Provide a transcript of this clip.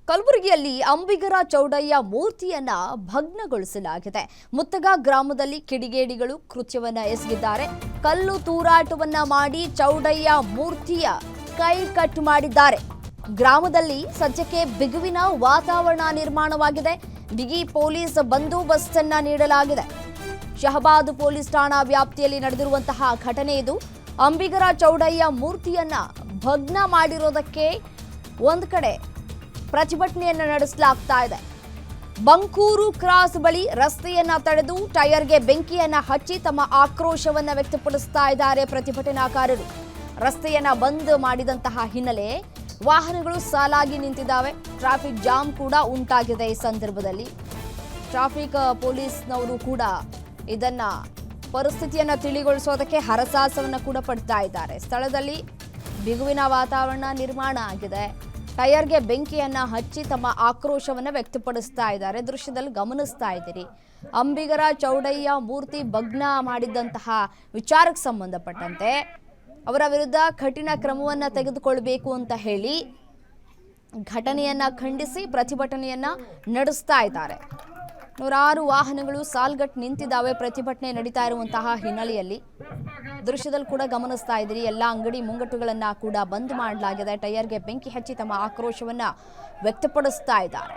ಕಲಬುರಗಿಯಲ್ಲಿ ಅಂಬಿಗರ ಚೌಡಯ್ಯ ಮೂರ್ತಿಯನ್ನ ಭಗ್ನಗೊಳಿಸಲಾಗಿದೆ. ಮುತ್ತಗ ಗ್ರಾಮದಲ್ಲಿ ಕಿಡಿಗೇಡಿಗಳು ಕೃತ್ಯವನ್ನ ಎಸಗಿದ್ದಾರೆ. ಕಲ್ಲು ತೂರಾಟವನ್ನ ಮಾಡಿ ಚೌಡಯ್ಯ ಮೂರ್ತಿಯ ಕೈ ಕಟ್ ಮಾಡಿದ್ದಾರೆ. ಗ್ರಾಮದಲ್ಲಿ ಸದ್ಯಕ್ಕೆ ಬಿಗುವಿನ ವಾತಾವರಣ ನಿರ್ಮಾಣವಾಗಿದೆ. ಬಿಗಿ ಪೊಲೀಸ್ ಬಂದೋಬಸ್ತ್ ಅನ್ನ ನೀಡಲಾಗಿದೆ. ಶಹಬಾದ್ ಪೊಲೀಸ್ ಠಾಣಾ ವ್ಯಾಪ್ತಿಯಲ್ಲಿ ನಡೆದಿರುವಂತಹ ಘಟನೆ ಇದು. ಅಂಬಿಗರ ಚೌಡಯ್ಯ ಮೂರ್ತಿಯನ್ನ ಭಗ್ನ ಮಾಡಿರೋದಕ್ಕೆ ಒಂದು ಕಡೆ ಪ್ರತಿಭಟನೆಯನ್ನು ನಡೆಸಲಾಗ್ತಾ ಇದೆ. ಬಂಕೂರು ಕ್ರಾಸ್ ಬಳಿ ರಸ್ತೆಯನ್ನ ತಡೆದು ಟೈರ್ಗೆ ಬೆಂಕಿಯನ್ನ ಹಚ್ಚಿ ತಮ್ಮ ಆಕ್ರೋಶವನ್ನ ವ್ಯಕ್ತಪಡಿಸ್ತಾ ಇದ್ದಾರೆ ಪ್ರತಿಭಟನಾಕಾರರು. ರಸ್ತೆಯನ್ನ ಬಂದ್ ಮಾಡಿದಂತಹ ಹಿನ್ನೆಲೆ ವಾಹನಗಳು ಸಾಲಾಗಿ ನಿಂತಿದ್ದಾವೆ. ಟ್ರಾಫಿಕ್ ಜಾಮ್ ಕೂಡ ಉಂಟಾಗಿದೆ. ಈ ಸಂದರ್ಭದಲ್ಲಿ ಟ್ರಾಫಿಕ್ ಪೊಲೀಸ್ನವರು ಕೂಡ ಇದನ್ನ ಪರಿಸ್ಥಿತಿಯನ್ನ ತಿಳಿಗೊಳಿಸೋದಕ್ಕೆ ಹರಸಾಹಸವನ್ನ ಕೂಡ ಪಡ್ತಾ ಇದ್ದಾರೆ. ಸ್ಥಳದಲ್ಲಿ ಬಿಗುವಿನ ವಾತಾವರಣ ನಿರ್ಮಾಣ ಆಗಿದೆ. ಟೈರ್ಗೆ ಬೆಂಕಿಯನ್ನ ಹಚ್ಚಿ ತಮ್ಮ ಆಕ್ರೋಶವನ್ನ ವ್ಯಕ್ತಪಡಿಸ್ತಾ ಇದ್ದಾರೆ. ದೃಶ್ಯದಲ್ಲಿ ಗಮನಿಸ್ತಾ ಇದ್ದೀರಿ. ಅಂಬಿಗರ ಚೌಡಯ್ಯ ಮೂರ್ತಿ ಭಗ್ನ ಮಾಡಿದಂತಹ ವಿಚಾರಕ್ಕೆ ಸಂಬಂಧಪಟ್ಟಂತೆ ಅವರ ವಿರುದ್ಧ ಕಠಿಣ ಕ್ರಮವನ್ನ ತೆಗೆದುಕೊಳ್ಳಬೇಕು ಅಂತ ಹೇಳಿ ಘಟನೆಯನ್ನ ಖಂಡಿಸಿ ಪ್ರತಿಭಟನೆಯನ್ನ ನಡೆಸ್ತಾ ಇದ್ದಾರೆ. ನೂರಾರು ವಾಹನಗಳು ಸಾಲ್ಗಟ್ಟು ನಿಂತಿದ್ದಾವೆ. ಪ್ರತಿಭಟನೆ ನಡೀತಾ ಇರುವಂತಹ ಹಿನ್ನೆಲೆಯಲ್ಲಿ ದೃಶ್ಯದಲ್ಲಿ ಕೂಡ ಗಮನಿಸ್ತಾ ಇದ್ದೀರಿ. ಎಲ್ಲ ಅಂಗಡಿ ಮುಂಗಟ್ಟುಗಳನ್ನ ಕೂಡ ಬಂದ್ ಮಾಡಲಾಗಿದೆ. ಟೈರ್ಗೆ ಬೆಂಕಿ ಹಚ್ಚಿ ತಮ್ಮ ಆಕ್ರೋಶವನ್ನ ವ್ಯಕ್ತಪಡಿಸ್ತಾ ಇದ್ದಾರೆ.